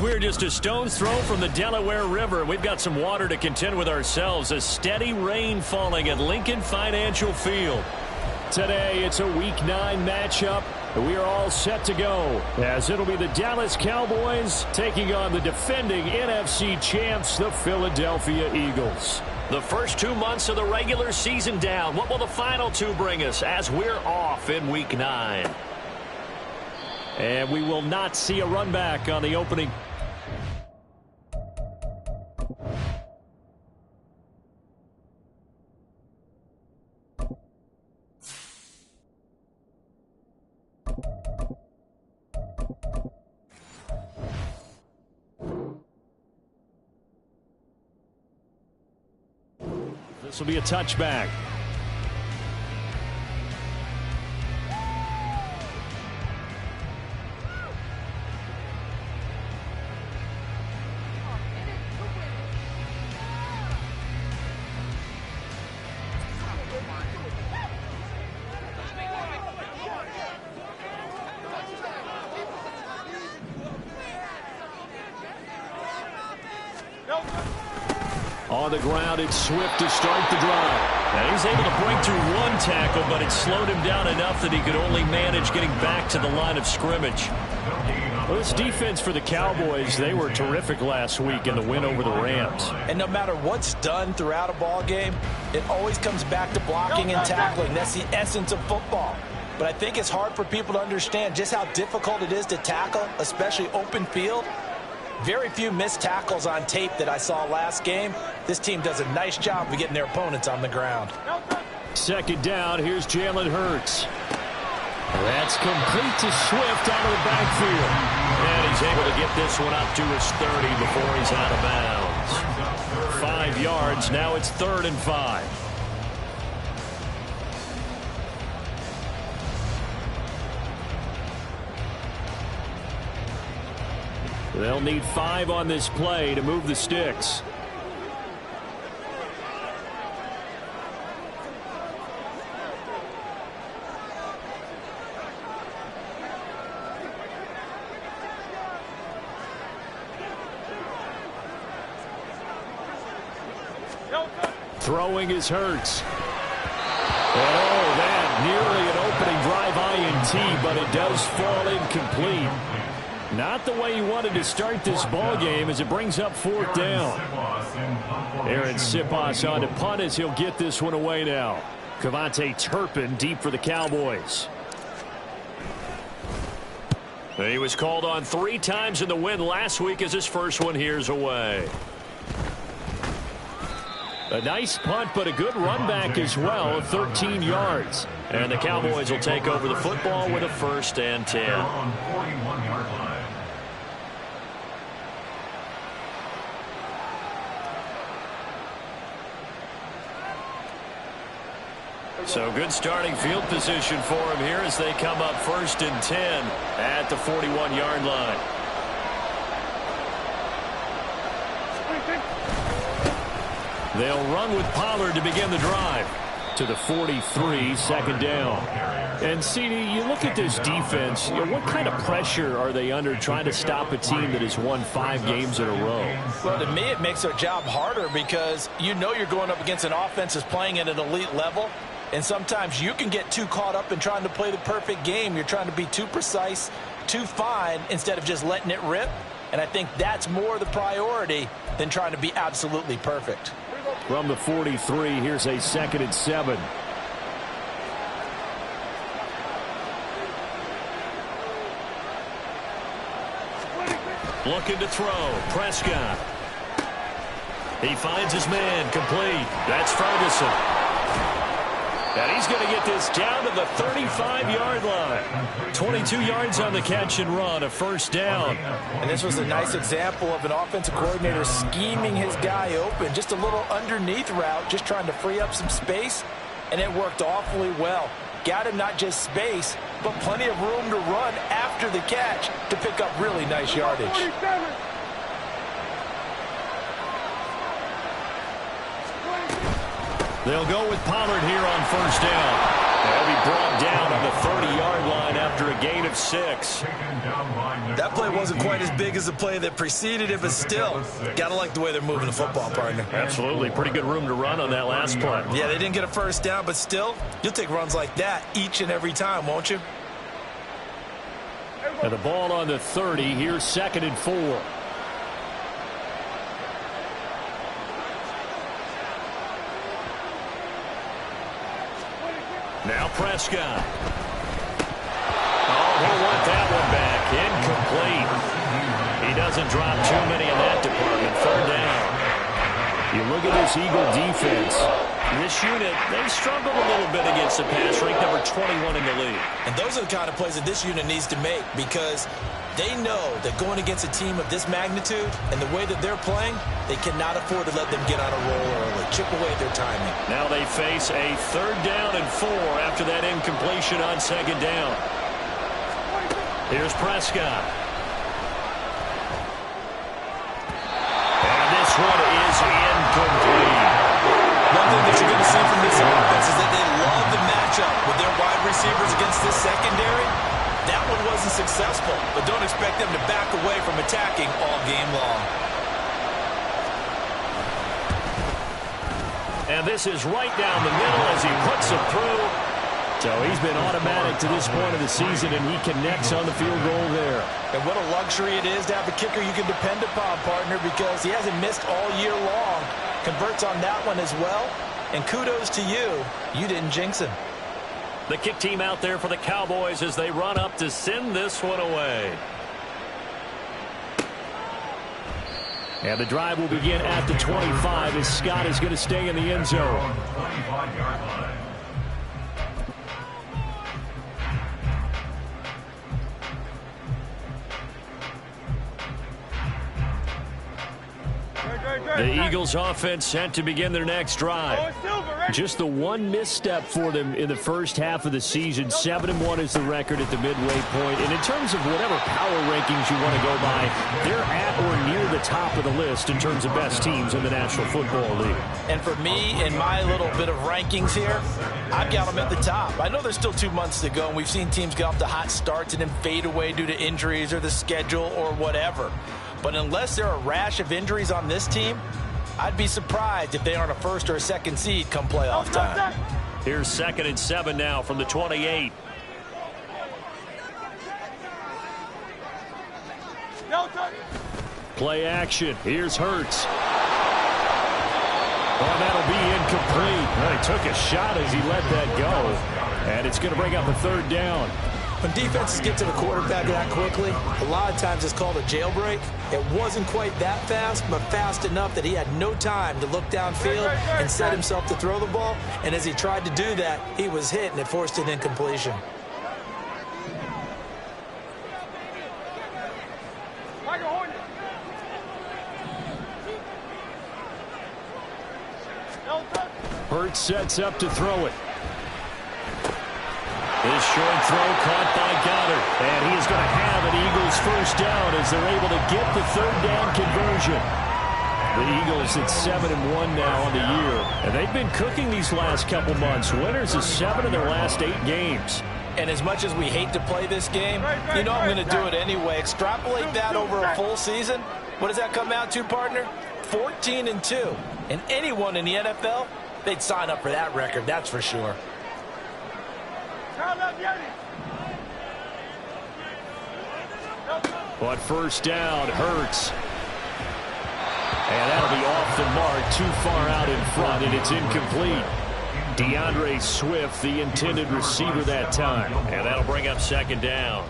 We're just a stone's throw from the Delaware River. We've got some water to contend with ourselves. A steady rain falling at Lincoln Financial Field. Today, it's a Week 9 matchup. We are all set to go, as it'll be the Dallas Cowboys taking on the defending NFC champs, the Philadelphia Eagles. The first 2 months of the regular season down. What will the final 2 bring us as we're off in Week 9? And we will not see a run back on the opening. This will be a touchback. On the ground, it's Swift to start the drive. And he's able to break through 1 tackle, but it slowed him down enough that he could only manage getting back to the line of scrimmage. Well, this defense for the Cowboys, they were terrific last week in the win over the Rams. And no matter what's done throughout a ball game, it always comes back to blocking and tackling. That's the essence of football. But I think it's hard for people to understand just how difficult it is to tackle, especially open field. Very few missed tackles on tape that I saw last game. This team does a nice job of getting their opponents on the ground. Second down, here's Jalen Hurts. That's complete to Swift out of the backfield. And he's able to get this one up to his 30 before he's out of bounds. 5 yards. Now it's 3rd and 5. They'll need 5 on this play to move the sticks. Throwing is Hurts. And oh, that nearly an opening drive INT, but it does fall incomplete. Not the way he wanted to start this ball game as it brings up 4th down. Aaron Siposs on to punt as he'll get this one away now. Cavante Turpin deep for the Cowboys. He was called on 3 times in the win last week as his first one here's away. A nice punt, but a good run back as well, 13 yards. And the Cowboys will take over the football with a 1st and 10. So good starting field position for him here as they come up 1st and 10 at the 41-yard line. They'll run with Pollard to begin the drive. To the 43, 2nd down. And, CD, you look at this defense, what kind of pressure are they under trying to stop a team that has won 5 games in a row? Well, to me, it makes their job harder because you know you're going up against an offense that's playing at an elite level. And sometimes you can get too caught up in trying to play the perfect game. You're trying to be too precise, too fine, instead of just letting it rip. And I think that's more the priority than trying to be absolutely perfect. From the 43, here's a 2nd and 7. Looking to throw. Prescott. He finds his man. Complete. That's Ferguson. And he's going to get this down to the 35-yard line. 22 yards on the catch and run, a 1st down. And this was a nice example of an offensive coordinator scheming his guy open. Just a little underneath route, just trying to free up some space, and it worked awfully well. Got him not just space, but plenty of room to run after the catch to pick up really nice yardage. They'll go with Pollard here on 1st down. They'll be brought down on the 30-yard line after a gain of 6. That play wasn't quite as big as the play that preceded it, but still, gotta like the way they're moving the football, partner. Absolutely. Pretty good room to run on that last play. Yeah, they didn't get a 1st down, but still, you'll take runs like that each and every time, won't you? And the ball on the 30. Here's 2nd and 4. Now Prescott. Oh, he'll want that one back. Incomplete. He doesn't drop too many in that department. 3rd down. You look at this Eagle defense. This unit, they struggled a little bit against the pass, ranked number 21 in the league. And those are the kind of plays that this unit needs to make because they know that going against a team of this magnitude and the way that they're playing, they cannot afford to let them get on a roll early, chip away at their timing. Now they face a 3rd down and 4 after that incompletion on 2nd down. Here's Prescott. And this one is incomplete. One thing that you're going to see from this offense is that they love the matchup with their wide receivers against this secondary. That one wasn't successful, but don't expect them to back away from attacking all game long. And this is right down the middle as he puts it through. So he's been automatic to this point of the season, and he connects on the field goal there. And what a luxury it is to have a kicker you can depend upon, partner, because he hasn't missed all year long. Converts on that one as well. And kudos to you. You didn't jinx him. The kick team out there for the Cowboys as they run up to send this one away. And the drive will begin at the 25 as Scott is going to stay in the end zone. The Eagles offense set to begin their next drive. Just the one misstep for them in the first half of the season. 7-1 is the record at the midway point. And in terms of whatever power rankings you want to go by, they're at or near the top of the list in terms of best teams in the National Football League. And for me, in my little bit of rankings here, I've got them at the top. I know there's still 2 months to go, and we've seen teams get off to hot starts and then fade away due to injuries or the schedule or whatever. But unless there are a rash of injuries on this team, I'd be surprised if they aren't a first or a second seed come playoff time. Here's 2nd and 7 now from the 28. Play action. Here's Hurts. Oh, that'll be incomplete. Well, he took a shot as he let that go. And it's going to bring up a 3rd down. When defenses get to the quarterback that quickly, a lot of times it's called a jailbreak. It wasn't quite that fast, but fast enough that he had no time to look downfield and set himself to throw the ball. And as he tried to do that, he was hit, and it forced an incompletion. Hurts sets up to throw it. His short throw caught by Goddard. And he is going to have an Eagles first down as they're able to get the 3rd down conversion. The Eagles at 7-1 now on the year. And they've been cooking these last couple months. Winners of 7 of their last 8 games. And as much as we hate to play this game, you know I'm going to do it anyway. Extrapolate that over a full season. What does that come out to, partner? 14-2. And anyone in the NFL, they'd sign up for that record, that's for sure. But first down, Hurts. And that'll be off the mark, too far out in front, and it's incomplete. DeAndre Swift, the intended receiver that time. And that'll bring up 2nd down.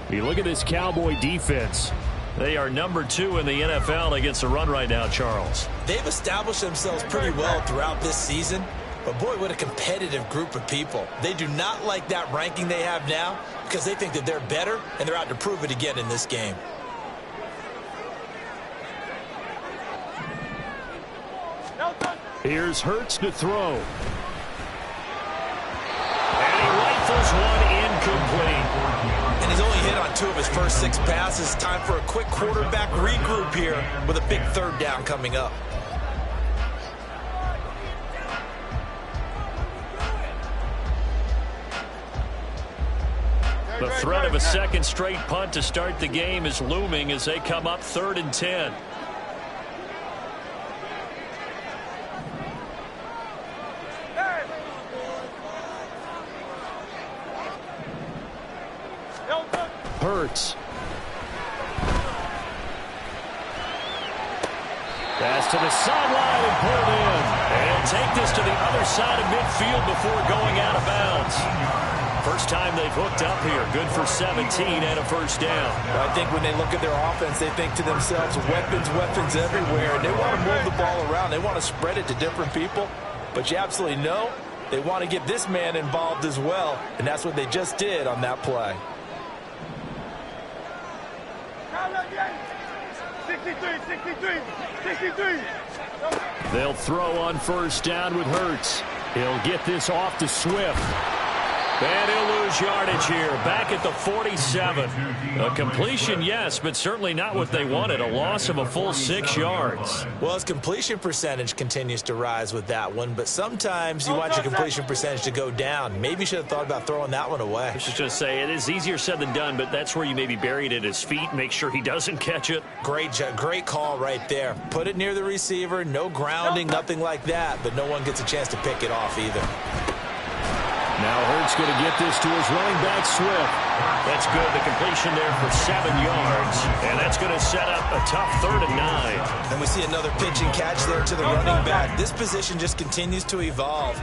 You look at this Cowboy defense. They are number 2 in the NFL against the run right now, Charles. They've established themselves pretty well throughout this season. But, boy, what a competitive group of people. They do not like that ranking they have now because they think that they're better, and they're out to prove it again in this game. Here's Hurts to throw. And he rifles one incomplete. And he's only hit on 2 of his first 6 passes. Time for a quick quarterback regroup here with a big 3rd down coming up. The threat of a 2nd straight punt to start the game is looming as they come up 3rd and 10. Hurts. Pass to the sideline and pulled in. And he'll take this to the other side of midfield before going out of bounds. First time they've hooked up here. Good for 17 and a first down. I think when they look at their offense, they think to themselves, weapons, weapons everywhere. And they want to move the ball around. They want to spread it to different people. But you absolutely know they want to get this man involved as well. And that's what they just did on that play. 63. They'll throw on first down with Hurts. He'll get this off to Swift. And he'll lose yardage here. Back at the 47. A completion, yes, but certainly not what they wanted. A loss of a full 6 yards. Well, his completion percentage continues to rise with that one, but sometimes you want your completion percentage to go down. Maybe you should have thought about throwing that one away. I was just going to say, it is easier said than done, but that's where you maybe bury it at his feet, make sure he doesn't catch it. Great call right there. Put it near the receiver, no grounding, nothing like that, but no one gets a chance to pick it off either. Now Hurts going to get this to his running back, Swift. That's good. The completion there for 7 yards. And that's going to set up a tough 3rd and 9. And we see another pitch and catch there to the running back. This position just continues to evolve.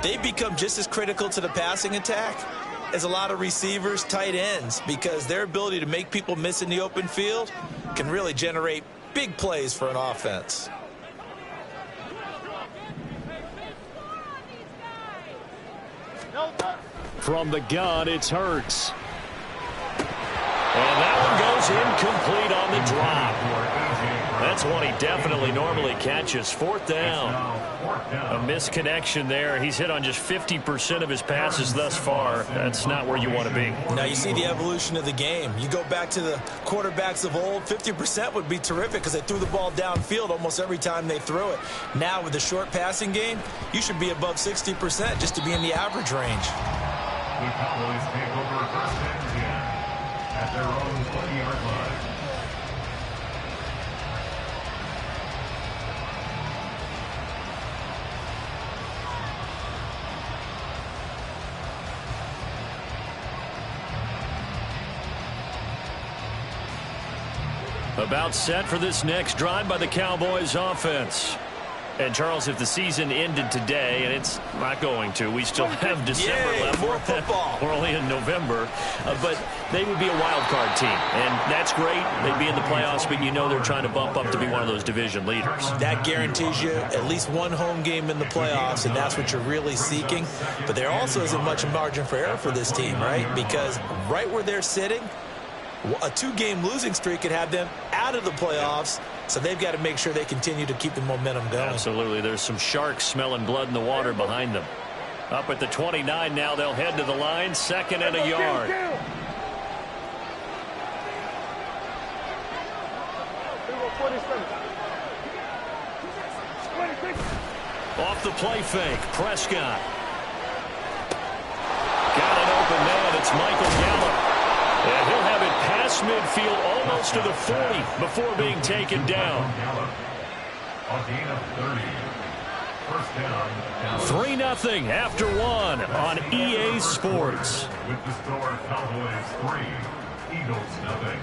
They've become just as critical to the passing attack as a lot of receivers, tight ends, because their ability to make people miss in the open field can really generate big plays for an offense. From the gun, it's Hurts. And that one goes incomplete on the drop. That's one he definitely normally catches. Fourth down. A misconnection there. He's hit on just 50% of his passes thus far. That's not where you want to be. Now you see the evolution of the game. You go back to the quarterbacks of old, 50% would be terrific because they threw the ball downfield almost every time they threw it. Now with the short passing game, you should be above 60% just to be in the average range. The Cowboys take over first and 10 at their own 20-yard line. About set for this next drive by the Cowboys offense. And, Charles, if the season ended today, and it's not going to, we still have December left. More football. We're only in November. But they would be a wild card team. And that's great. They'd be in the playoffs, but you know they're trying to bump up to be one of those division leaders. That guarantees you at least one home game in the playoffs, and that's what you're really seeking. But there also isn't much margin for error for this team, right? Because right where they're sitting, a two-game losing streak could have them out of the playoffs, so they've got to make sure they continue to keep the momentum going. Absolutely. There's some sharks smelling blood in the water behind them. Up at the 29 now, they'll head to the line, second and a yard. Off the play fake, Prescott. Got an open man, it's Michael Gallup. And he'll have it past midfield almost to the 40 before being taken down. A gain of 30. First down. 3-0 after one on EA Sports. With the score, Cowboys 3, Eagles 0.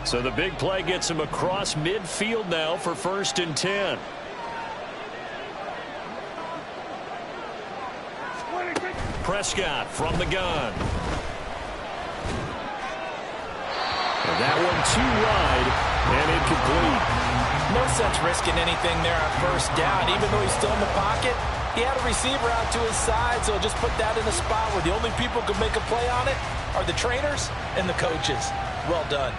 So the big play gets him across midfield now for first and 10. Prescott from the gun. And that one too wide and incomplete. No sense risking anything there on first down. Even though he's still in the pocket, he had a receiver out to his side, so just put that in a spot where the only people who can make a play on it are the trainers and the coaches. Well done.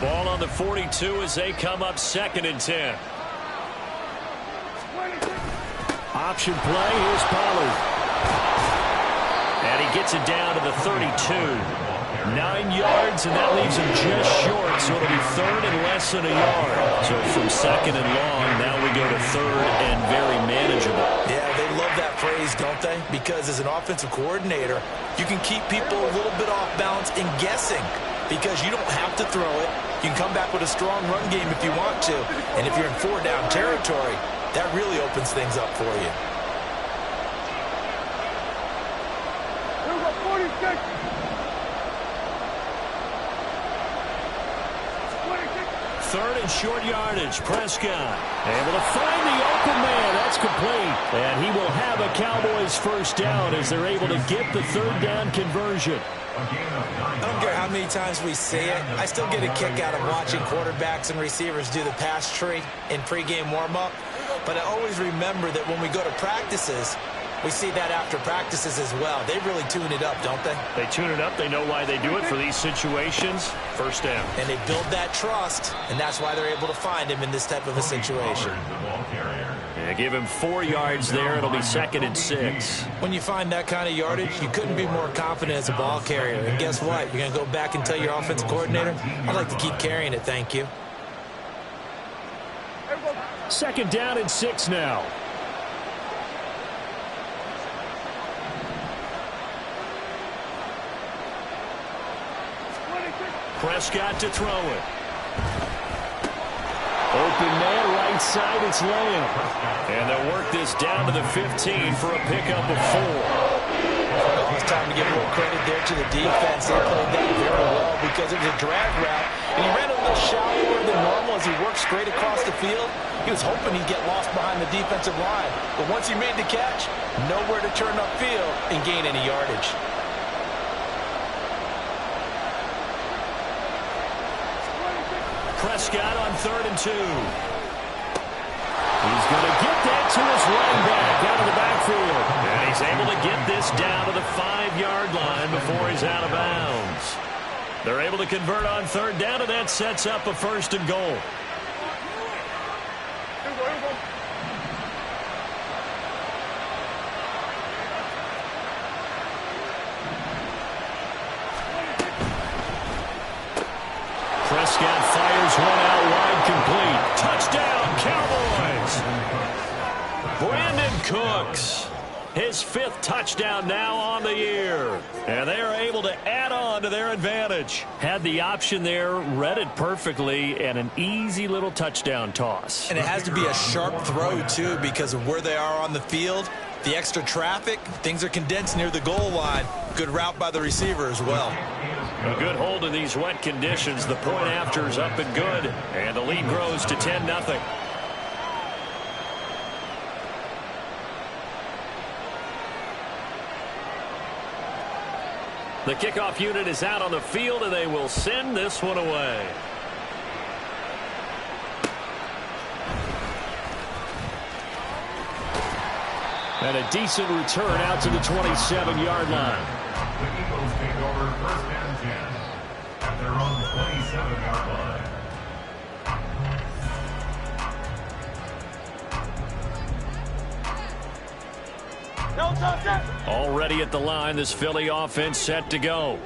Ball on the 42 as they come up second and 10. Option play, here's Pollard. And he gets it down to the 32. 9 yards, and that leaves him just short, so it'll be third and less than a yard. So from second and long, now we go to third and very manageable. Yeah, they love that phrase, don't they? Because as an offensive coordinator, you can keep people a little bit off balance and guessing because you don't have to throw it. You can come back with a strong run game if you want to. And if you're in 4-down territory, that really opens things up for you. Third and short yardage. Prescott able to find the open man. That's complete. And he will have a Cowboys first down as they're able to get the third down conversion. I don't care how many times we see it. I still get a kick out of watching quarterbacks and receivers do the pass tree in pregame warm-up. But I always remember that when we go to practices, we see that after practices as well. They really tune it up, don't they? They tune it up. They know why they do it for these situations. First down. And they build that trust, and that's why they're able to find him in this type of a situation. Yeah, give him 4 yards there. It'll be second and 6. When you find that kind of yardage, you couldn't be more confident as a ball carrier. And guess what? You're going to go back and tell your offensive coordinator, I'd like to keep carrying it, thank you. Second down and 6 now. Prescott to throw it. Open man, right side, it's Lamb. And they'll work this down to the 15 for a pickup of 4. It's time to give a little credit there to the defense. They played that very well because it was a drag route, and he ran a little shallower than normal as he worked straight across the field. He was hoping he'd get lost behind the defensive line. But once he made the catch, nowhere to turn upfield and gain any yardage. Prescott on 3rd and 2. He's going to get that to his running back out of the backfield. And he's able to get this down to the 5-yard line before he's out of bounds. They're able to convert on 3rd down, and that sets up a 1st and goal. Prescott fires one out wide, complete. Touchdown, Cowboys! Brandon Cooks, his 5th touchdown now on the year. And they are able to add on to their advantage. Had the option there, read it perfectly, and an easy little touchdown toss. And it has to be a sharp throw, too, because of where they are on the field. The extra traffic, things are condensed near the goal line. Good route by the receiver as well. A good hold in these wet conditions. The point after is up and good. And the lead grows to 10-0. The kickoff unit is out on the field, and they will send this one away. And a decent return out to the 27-yard line. The Eagles take over 1st and 10 at their own 27-yard line. Already at the line, this Philly offense set to go.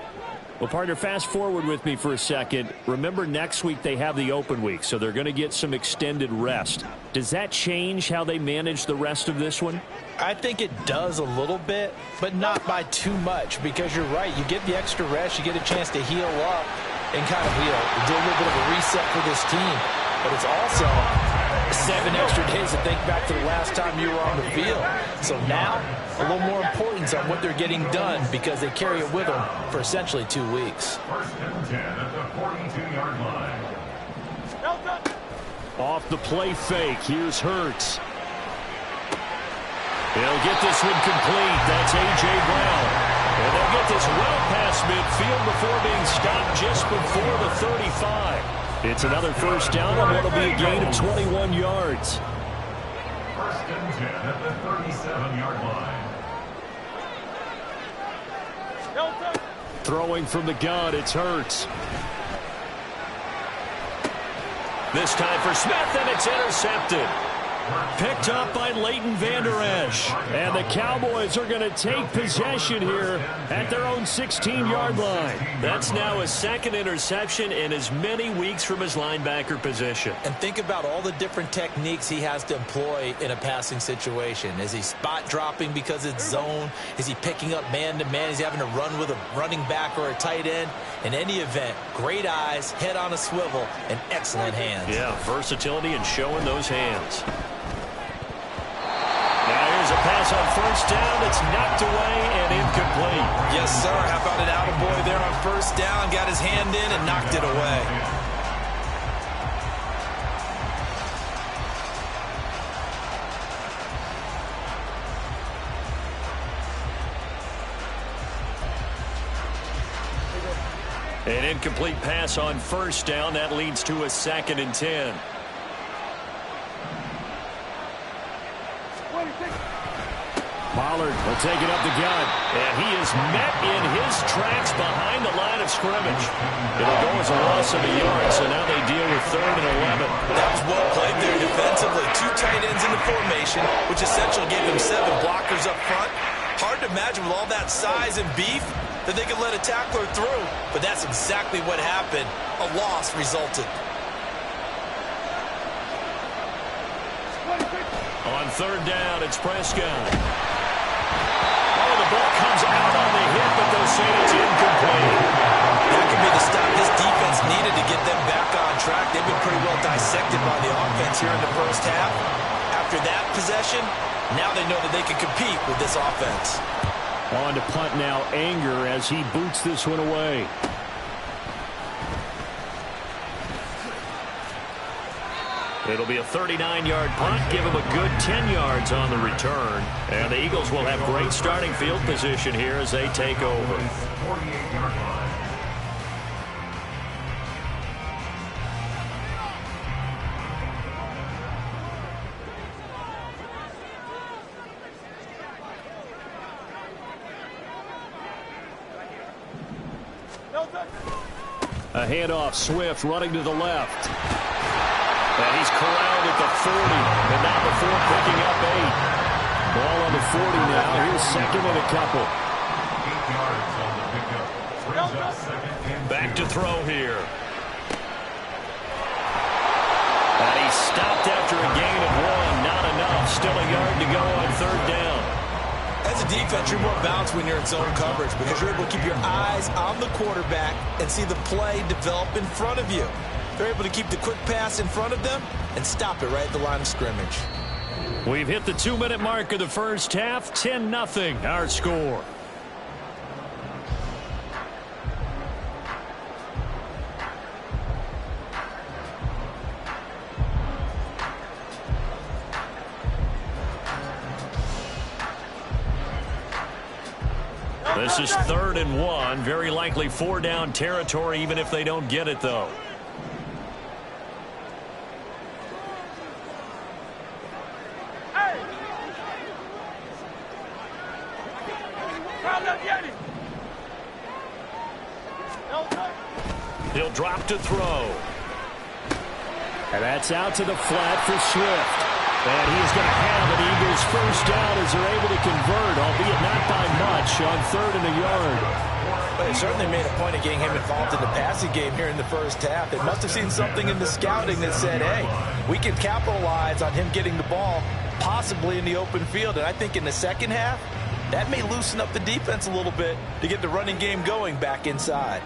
Well, partner, fast forward with me for a second. Remember, next week they have the open week, so they're going to get some extended rest. Does that change how they manage the rest of this one? I think it does a little bit, but not by too much, because you're right. You get the extra rest, you get a chance to heal up and kind of, do a little bit of a reset for this team. But it's also 7 extra days to think back to the last time you were on the field. So now, a little more importance on what they're getting done because they carry it with them for essentially 2 weeks. 1st and 10 at the 42-yard line. Off the play fake, here's Hurts. They'll get this one complete. That's A.J. Brown. And they'll get this well past midfield before being stopped just before the 35. It's another 1st down on what will be a gain of 21 yards. 1st and 10 at the 37-yard line. Throwing from the gun, it's Hurts. This time for Smith, and it's intercepted. Picked up by Leighton Vander Esch. And the Cowboys are going to take possession here at their own 16-yard line. That's now a 2nd interception in as many weeks from his linebacker position. And think about all the different techniques he has to employ in a passing situation. Is he spot dropping because it's zone? Is he picking up man-to-man? Is he having to run with a running back or a tight end? In any event, great eyes, head on a swivel, and excellent hands. Yeah, versatility and showing those hands. Now here's a pass on 1st down. It's knocked away and incomplete. Yes, sir. How about an attaboy there on 1st down? Got his hand in and knocked it away. An incomplete pass on 1st down. That leads to a 2nd and 10. Pollard will take it up the gut. And he is met in his tracks behind the line of scrimmage. It'll go as a loss of a yard, so now they deal with 3rd and 11. That was well played there defensively. 2 tight ends in the formation, which essentially gave them 7 blockers up front. Hard to imagine with all that size and beef that they could let a tackler through. But that's exactly what happened. A loss resulted. On 3rd down, it's Prescott. Oh, the ball comes out on the hit, but they'll say it's incomplete. That could be the stop this defense needed to get them back on track. They've been pretty well dissected by the offense here in the 1st half. After that possession, now they know that they can compete with this offense. On to punt now, Anger, as he boots this one away. It'll be a 39-yard punt, give him a good 10 yards on the return. And the Eagles will have great starting field position here as they take over. 48-yard line. A handoff, Swift running to the left. And he's corralled at the 40, and now before picking up 8. Ball on the 40 now. Here's second and a couple. 8 yards on the pickup. Brings up second and Back to throw here. And he stopped after a gain of 1. Not enough. Still a yard to go on third down. As a defense, you're more balanced when you're in zone coverage because you're able to keep your eyes on the quarterback and see the play develop in front of you. They're able to keep the quick pass in front of them and stop it right at the line of scrimmage. We've hit the 2-minute mark of the first half. 10-0 our score. This is 3rd and 1. Very likely 4-down territory, even if they don't get it, though. He'll drop to throw. And that's out to the flat for Swift. And he's going to have an Eagles first down as they're able to convert, albeit not by much, on 3rd and a yard. But they certainly made a point of getting him involved in the passing game here in the first half. They must have seen something in the scouting that said, hey, we can capitalize on him getting the ball possibly in the open field. And I think in the second half, that may loosen up the defense a little bit to get the running game going back inside.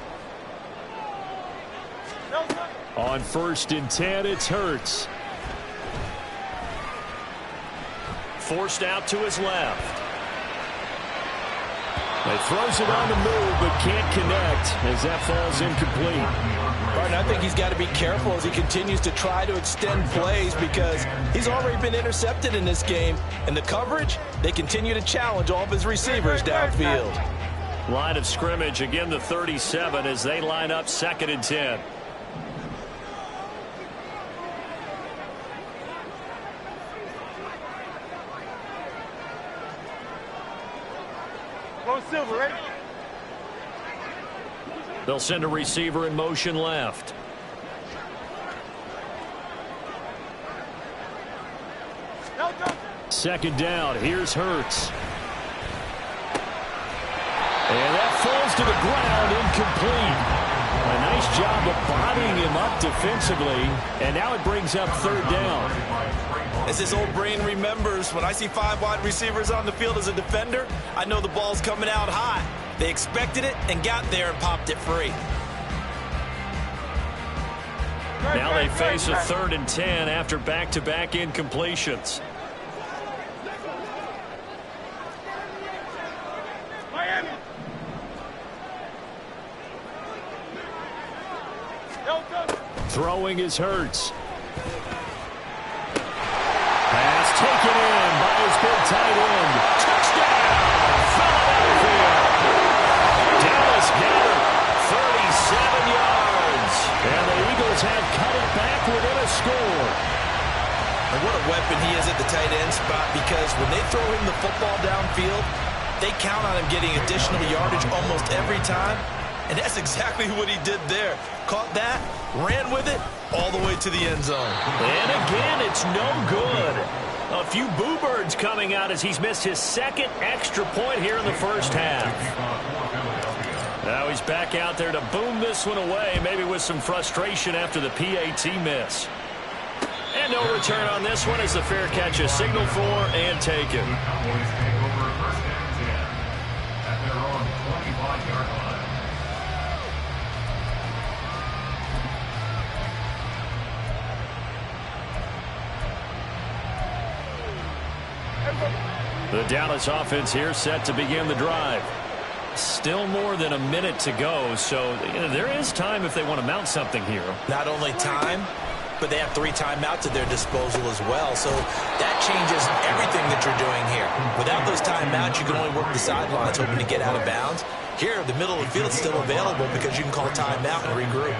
On 1st and 10, it's Hurts. Forced out to his left. He throws it on the move, but can't connect as that falls incomplete. Right, and I think he's got to be careful as he continues to try to extend plays because he's already been intercepted in this game. And the coverage, they continue to challenge all of his receivers downfield. Line of scrimmage, again the 37 as they line up 2nd and 10. Silver, right? They'll send a receiver in motion left. Second down. Here's Hurts. And that falls to the ground, incomplete. A nice job of bodying him up defensively. And now it brings up 3rd down. As his old brain remembers, when I see 5 wide receivers on the field as a defender, I know the ball's coming out hot. They expected it and got there and popped it free. Now they face a 3rd and 10 after back-to-back incompletions. Miami. Throwing is Hurts. Pass taken in by his big tight end. Touchdown, Philadelphia. Dallas Goedert, 37 yards. And the Eagles have cut it back within a score. And what a weapon he is at the tight end spot because when they throw him the football downfield, they count on him getting additional yardage almost every time. And that's exactly what he did there. Caught that, ran with it, all the way to the end zone. And again, it's no good. A few boo birds coming out as he's missed his 2nd extra point here in the first half. Now he's back out there to boom this one away, maybe with some frustration after the PAT miss. And no return on this one as the fair catch is signaled for and taken. Cowboys take over 1st and 10 at their own 25-yard line. The Dallas offense here set to begin the drive. Still more than a minute to go, so there is time if they want to mount something here. Not only time, but they have 3 timeouts at their disposal as well. So that changes everything that you're doing here. Without those timeouts, you can only work the sidelines, hoping to get out of bounds. Here, the middle of the field is still available because you can call timeout and regroup.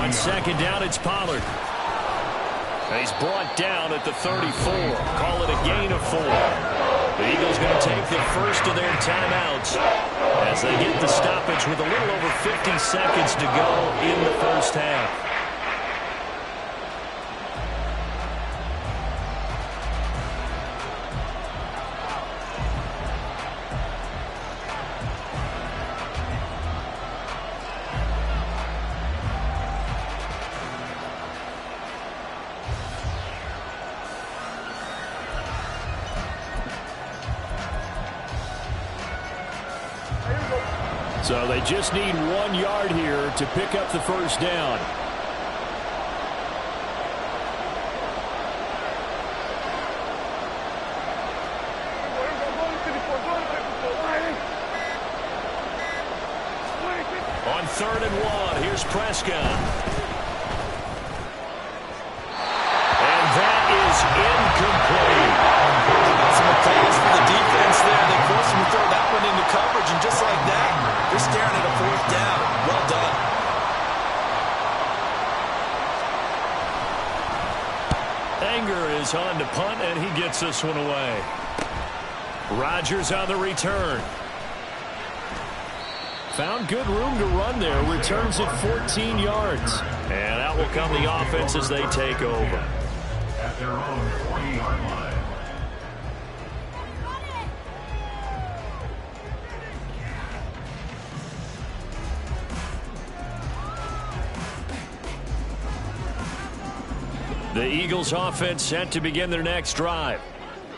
On second down, it's Pollard. He's brought down at the 34. Call it a gain of 4. The Eagles going to take the first of their timeouts as they get the stoppage with a little over 50 seconds to go in the first half. So they just need 1 yard here to pick up the first down. On 3rd and 1, here's Prescott. And that is incomplete. Some applause for the defense there. They forced him to throw that one into coverage, and just like that, they're staring at a 4th down. Well done. Anger is on to punt, and he gets this one away. Rodgers on the return. Found good room to run there. Returns it 14 yards. And out will come the offense as they take over. At their own 40-yard line. The Eagles offense set to begin their next drive.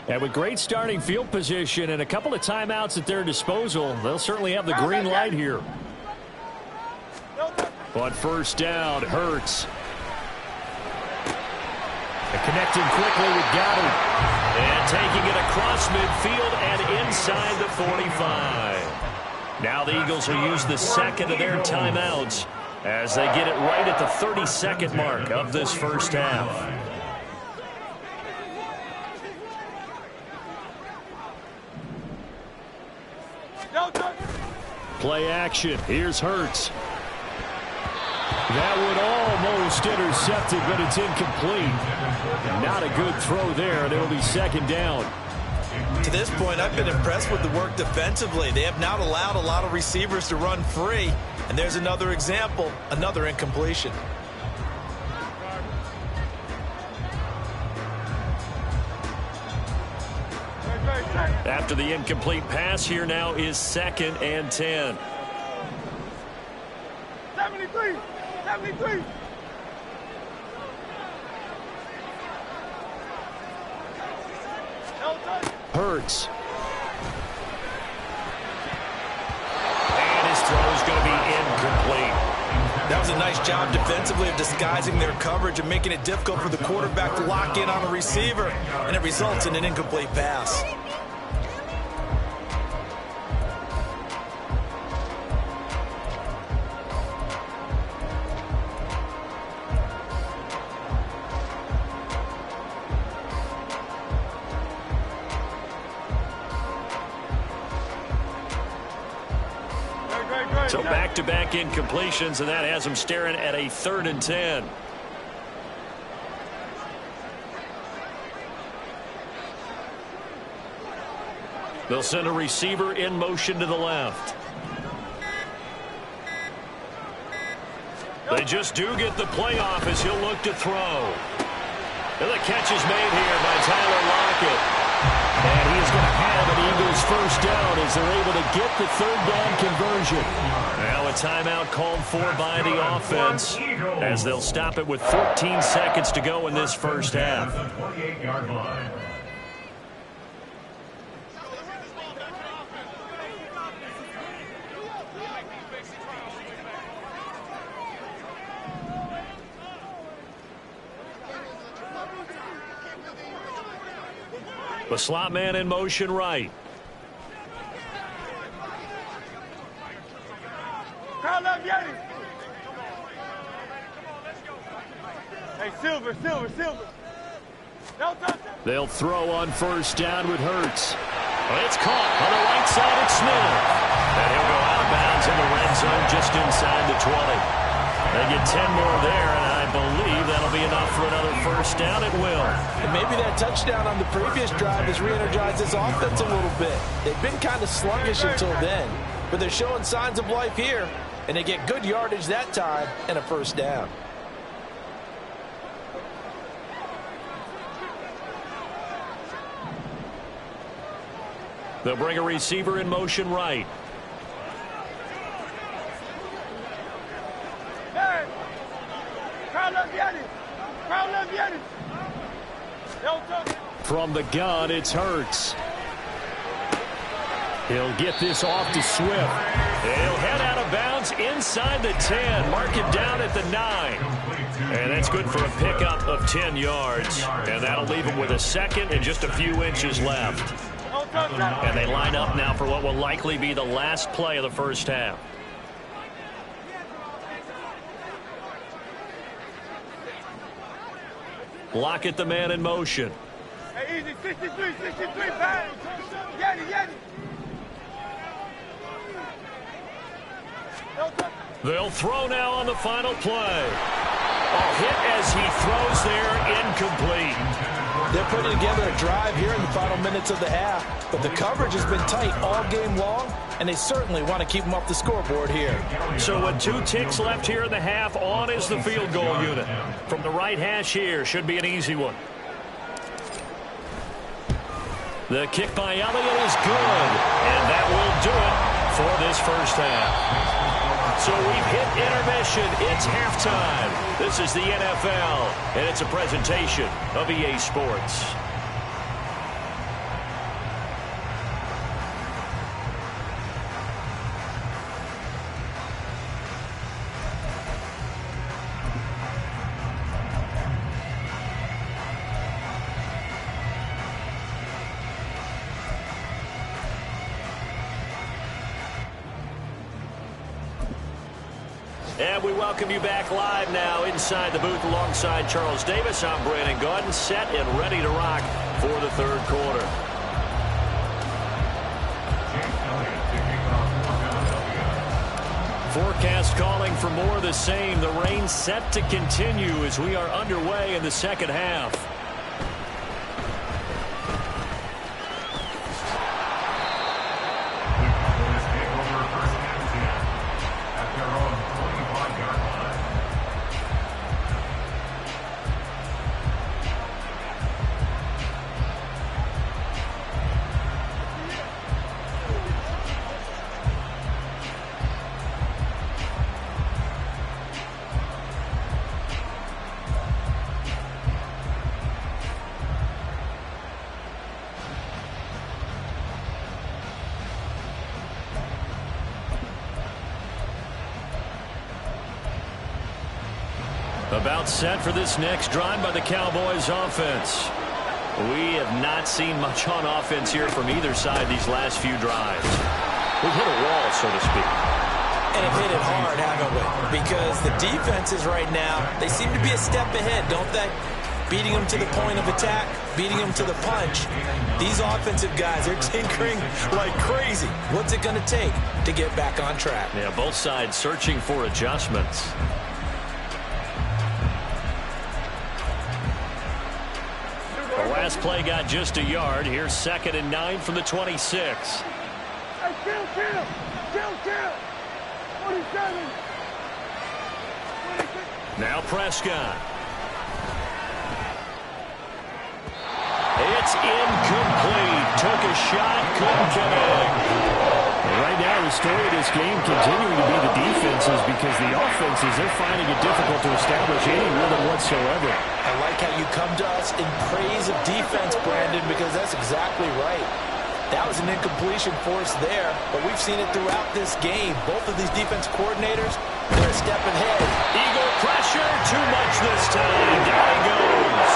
And with great starting field position and a couple of timeouts at their disposal, they'll certainly have the green light here. On first down, Hurts. Connecting quickly with Goddard. And taking it across midfield and inside the 45. Now the Eagles will use the second of their timeouts as they get it right at the 32nd mark of this first half. Play action. Here's Hurts. That would almost intercept it, but it's incomplete. Not a good throw there, and it'll be second down. To this point, I've been impressed with the work defensively. They have not allowed a lot of receivers to run free. And there's another example, another incompletion. After the incomplete pass, here now is 2nd and 10. 73! 73! Hurts. And his throw is going to be incomplete. That was a nice job defensively of disguising their coverage and making it difficult for the quarterback to lock in on a receiver, and it results in an incomplete pass. So back-to-back incompletions, and that has them staring at a 3rd and 10. They'll send a receiver in motion to the left. They just do get the play off as he'll look to throw. And the catch is made here by Tyler Lockett. And he is going to have an Eagles first down as they're able to get the 3rd down conversion. Now a timeout called for by the offense as they'll stop it with 14 seconds to go in this first half. 28-yard line. The slot man in motion right. Hey, Silver. No touchdown. They'll throw on first down with Hurts. It's caught on the right side at Smith. And he'll go out of bounds in the red zone just inside the 20. They get 10 more there, and I believe that'll be enough for another first down. It will. And maybe that touchdown on the previous drive has re-energized this offense a little bit. They've been kind of sluggish until then, but they're showing signs of life here, and they get good yardage that time and a first down. They'll bring a receiver in motion right. Hey! Crowd love Yannis. Crowd love Yannis. No touchdown. From the gun, it's Hurts. He'll get this off to Swift. He'll head out of bounds inside the 10. Mark him down at the 9. And that's good for a pickup of 10 yards. And that'll leave him with a second and just a few inches left. And they line up now for what will likely be the last play of the first half. Lockett, the man in motion. Hey, easy. 63, bang. Yanni. No touchdown. They'll throw now on the final play. A hit as he throws there, incomplete. They're putting together a drive here in the final minutes of the half, but the coverage has been tight all game long, and they certainly want to keep them off the scoreboard here. So with 2 ticks left here in the half, on is the field goal unit. From the right hash here, should be an easy one. The kick by Elliott is good, and that will do it for this first half. So we've hit intermission. It's halftime. This is the NFL, and it's a presentation of EA Sports. And we welcome you back live now inside the booth alongside Charles Davis. I'm Brandon Gaudin, set and ready to rock for the third quarter. Forecast calling for more of the same. The rain set to continue as we are underway in the second half. About set for this next drive by the Cowboys offense. We have not seen much on offense here from either side these last few drives. We've hit a wall, so to speak. And have hit it hard, haven't we? Because the defenses right now, they seem to be a step ahead, don't they? Beating them to the point of attack, beating them to the punch. These offensive guys are tinkering like crazy. What's it going to take to get back on track? Yeah, both sides searching for adjustments. The last play got just a yard. Here's 2nd and 9 from the 26. Hey, kill. 47. Now Prescott. It's incomplete. Took a shot, couldn't connect. Right now, the story of this game continuing to be the defenses, because the offenses, they're finding it difficult to establish any rhythm whatsoever. I like how you come to us in praise of defense, Brandon, because that's exactly right. That was an incompletion force there, but we've seen it throughout this game. Both of these defense coordinators, they're a step ahead. Eagle pressure, too much this time. Down he goes.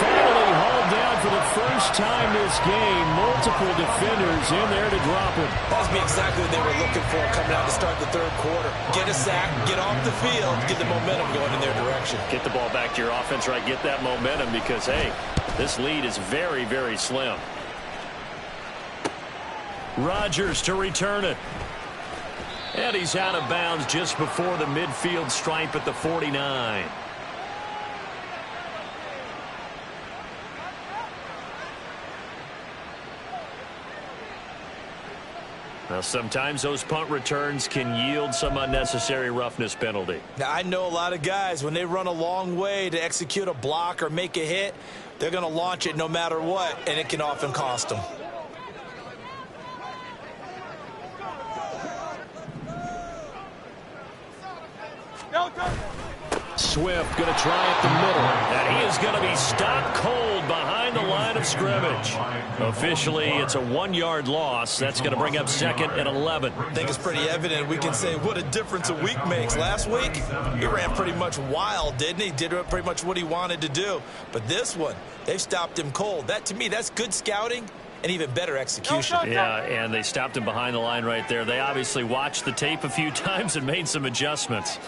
Finally hauled down for the first time this game, multiple defenders in there to drop him. That must be exactly what they were looking for coming out to start the third quarter. Get a sack, get off the field, get the momentum going in their direction. Get the ball back to your offense, right? Get that momentum because, hey, this lead is very, very slim. Rodgers to return it. And he's out of bounds just before the midfield stripe at the 49. Now, sometimes those punt returns can yield some unnecessary roughness penalty. Now, I know a lot of guys, when they run a long way to execute a block or make a hit, they're going to launch it no matter what, and it can often cost them. Swift going to try at the middle. And he is going to be stopped cold behind the line of scrimmage. Officially, it's a 1-yard loss. That's going to bring up 2nd and 11. I think it's pretty evident. We can say what a difference a week makes. Last week, he ran pretty much wild, didn't he? Did pretty much what he wanted to do. But this one, they've stopped him cold. That, to me, that's good scouting and even better execution. Yeah, and they stopped him behind the line right there. They obviously watched the tape a few times and made some adjustments.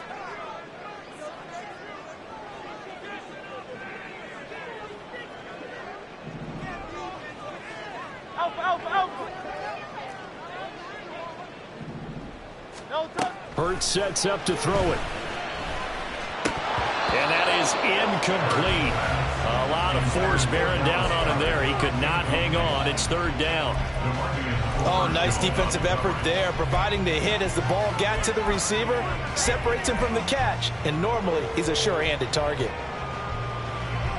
Hurts sets up to throw it. And that is incomplete. A lot of force bearing down on him there. He could not hang on. It's 3rd down. Oh, nice defensive effort there, providing the hit as the ball got to the receiver, separates him from the catch, and normally he's a sure-handed target.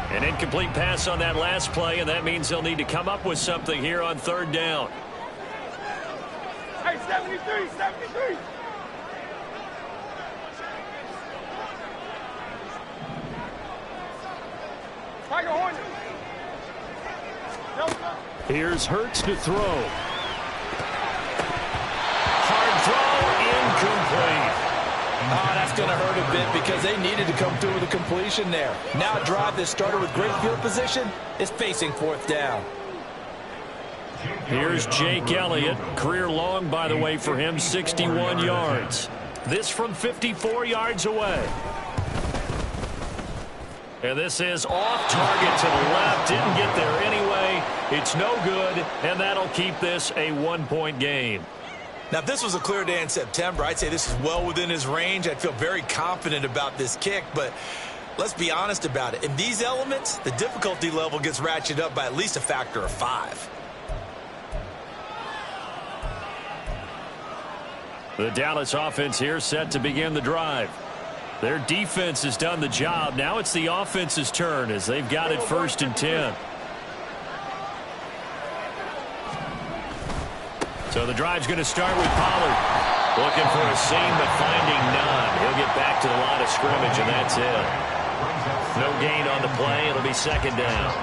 An incomplete pass on that last play, and that means they'll need to come up with something here on 3rd down. Hey, 73, 73. Tiger Hornet. Here's Hurts to throw. Hard throw, incomplete. Oh, that's going to hurt a bit because they needed to come through with a completion there. Now a drive that started with great field position is facing 4th down. Here's Jake Elliott. Career long, by the way, for him, 61 yards. This from 54 yards away. And this is off target to the left. Didn't get there anyway. It's no good, and that'll keep this a 1-point game. Now, if this was a clear day in September, I'd say this is well within his range. I'd feel very confident about this kick, but let's be honest about it. In these elements, the difficulty level gets ratcheted up by at least a factor of 5. The Dallas offense here set to begin the drive. Their defense has done the job. Now it's the offense's turn as they've got it 1st and 10. So the drive's going to start with Pollard. Looking for a seam, but finding none. He'll get back to the line of scrimmage, and that's it. No gain on the play. It'll be 2nd down.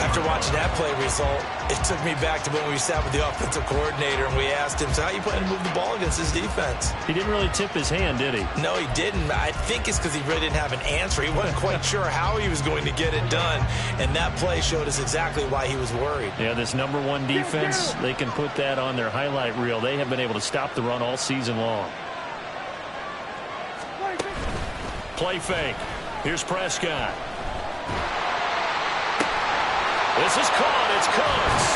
After watching that play result, it took me back to when we sat with the offensive coordinator and we asked him, so how you plan to move the ball against this defense? He didn't really tip his hand, did he? No, he didn't. I think it's because he really didn't have an answer. He wasn't quite sure how he was going to get it done, and that play showed us exactly why he was worried. Yeah, this #1 defense, they can put that on their highlight reel. They have been able to stop the run all season long. Play fake. Here's Prescott. This is caught. It's Cooks.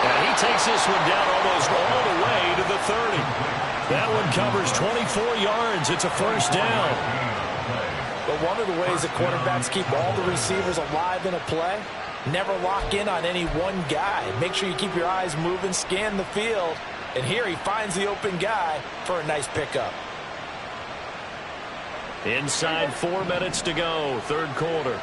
And he takes this one down almost all the way to the 30. That one covers 24 yards. It's a 1st down. But one of the ways that quarterbacks keep all the receivers alive in a play, never lock in on any one guy. Make sure you keep your eyes moving, scan the field. And here he finds the open guy for a nice pickup. Inside 4 minutes to go, 3rd quarter.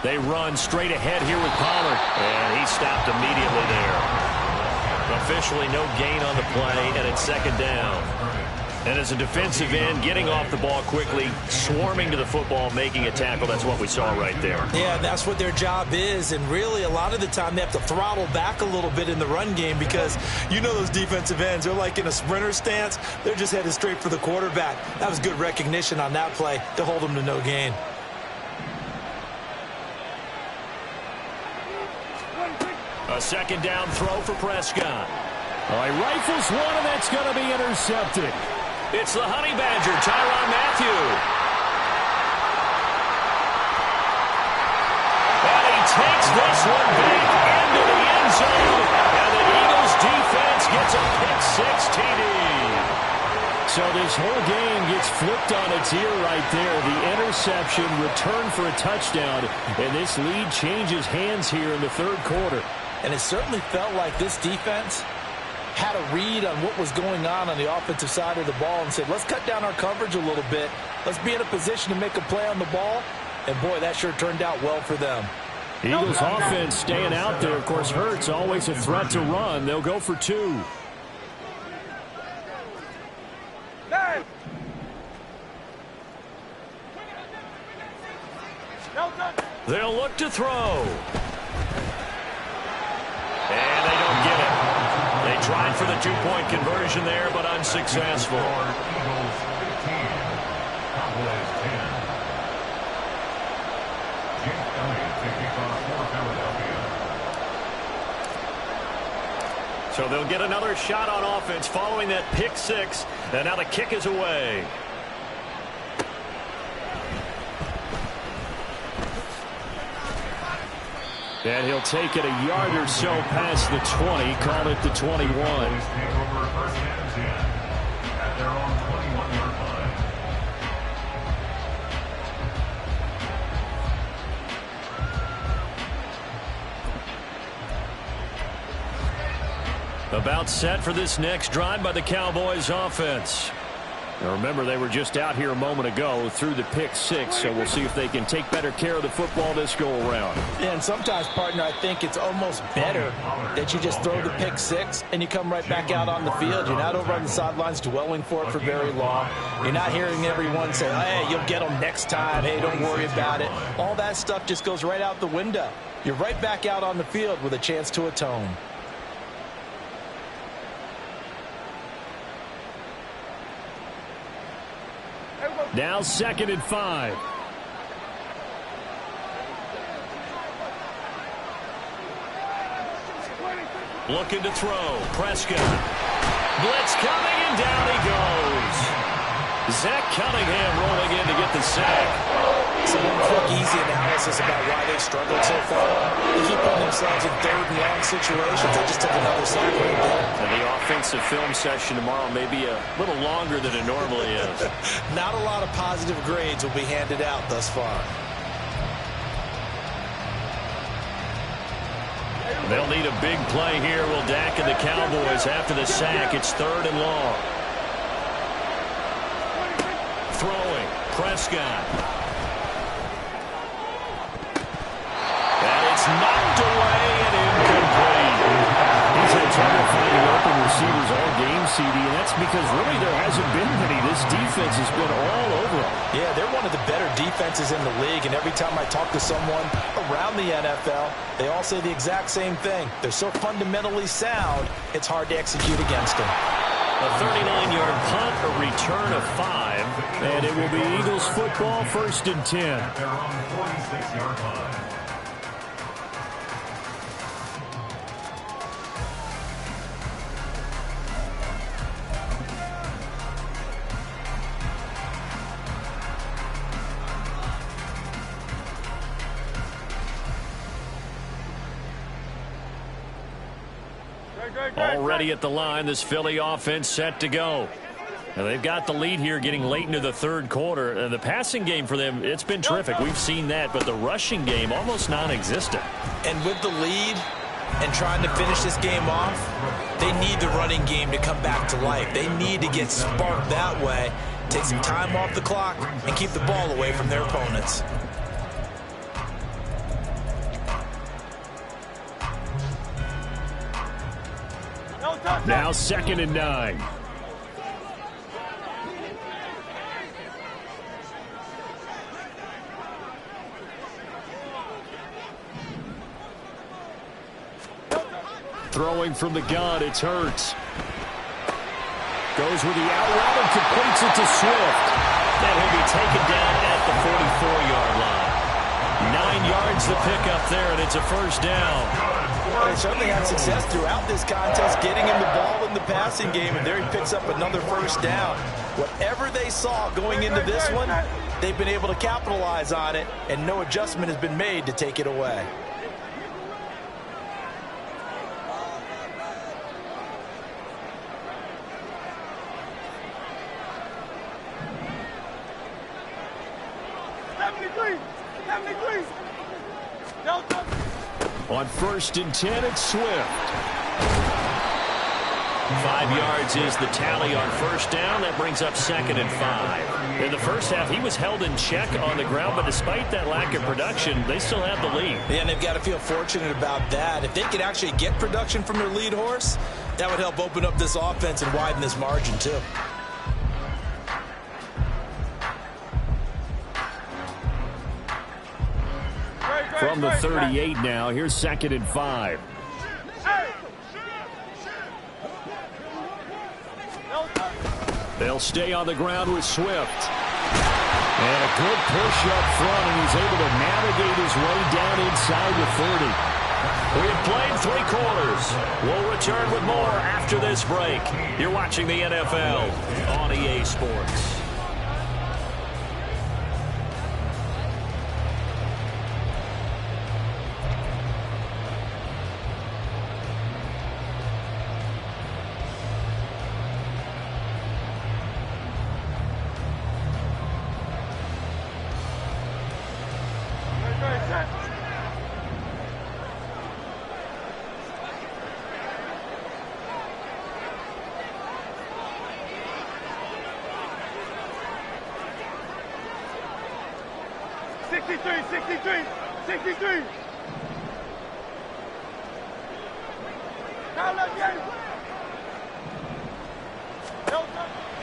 They run straight ahead here with Pollard, and he stopped immediately there. Officially no gain on the play, and it's 2nd down. And as a defensive end, getting off the ball quickly, swarming to the football, making a tackle, that's what we saw right there. Yeah, that's what their job is. And really, a lot of the time, they have to throttle back a little bit in the run game because you know those defensive ends, they're like in a sprinter stance. They're just headed straight for the quarterback. That was good recognition on that play to hold them to no gain. A second down throw for Prescott. All right, rifles one, and that's going to be intercepted. It's the Honey Badger, Tyrann Mathieu. And he takes this one back into the end zone. And the Eagles defense gets a pick-six TD. So this whole game gets flipped on its ear right there. The interception, return for a touchdown, and this lead changes hands here in the third quarter. And it certainly felt like this defense had a read on what was going on the offensive side of the ball and said, let's cut down our coverage a little bit. Let's be in a position to make a play on the ball. And, boy, that sure turned out well for them. Eagles offense staying out there. Of course, Hurts always a threat to run. They'll go for two. They'll look to throw. And they don't get it. They tried for the two-point conversion there, but unsuccessful. Eagles 15, Cowboys 10. Jake Elliott taking off for Philadelphia. So they'll get another shot on offense following that pick-six, and now the kick is away. And he'll take it a yard or so past the 20, call it the 21. Cowboys take over first and 10 at their own 21-yard line. About set for this next drive by the Cowboys offense. Now remember, they were just out here a moment ago through the pick-six, so we'll see if they can take better care of the football this go-around. Yeah, and sometimes, partner, I think it's almost better that you just throw the pick-six and you come right back out on the field. You're not over on the sidelines dwelling for it for very long. You're not hearing everyone say, hey, you'll get them next time. Hey, don't worry about it. All that stuff just goes right out the window. You're right back out on the field with a chance to atone. Now 2nd and 5. Looking to throw. Prescott. Blitz coming, and down he goes. Zach Cunningham rolling in to get the sack. Some quick, easy analysis about why they struggled so far. They keep putting themselves in third and long situations. They just took another sack right there. And the offensive film session tomorrow may be a little longer than it normally is. Not a lot of positive grades will be handed out thus far. They'll need a big play here. Will Dak and the Cowboys after the sack. It's 3rd and long. Throwing. Prescott. And it's knocked away and incomplete. He's had trouble finding open receivers all game, CD, and that's because really there hasn't been many. This defense has been all over them. Yeah, they're one of the better defenses in the league, and every time I talk to someone around the NFL, they all say the exact same thing. They're so fundamentally sound, it's hard to execute against them. A 39-yard punt, a return of 5. And it will be Eagles football, 1st and 10. At their own 46-yard line. Already at the line, this Philly offense set to go. Now they've got the lead here getting late into the third quarter. The passing game for them, it's been terrific. We've seen that, but the rushing game almost non-existent. And with the lead and trying to finish this game off, they need the running game to come back to life. They need to get sparked that way, take some time off the clock, and keep the ball away from their opponents. Now 2nd and 9. Throwing from the gun, it's Hurts. Goes with the out route and completes it to Swift. And he'll be taken down at the 44-yard line. 9 yards to pick up there, and it's a first down. They certainly had success throughout this contest, getting him the ball in the passing game, and there he picks up another first down. Whatever they saw going into this one, they've been able to capitalize on it, and no adjustment has been made to take it away. On 1st and 10, it's Swift. 5 yards is the tally on first down. That brings up 2nd and 5. In the first half, he was held in check on the ground, but despite that lack of production, they still have the lead. Yeah, and they've got to feel fortunate about that. If they could actually get production from their lead horse, that would help open up this offense and widen this margin, too. From the 38 now, here's 2nd and 5. They'll stay on the ground with Swift. And a good push up front, and he's able to navigate his way down inside the 30. We have played 3 quarters. We'll return with more after this break. You're watching the NFL on EA Sports.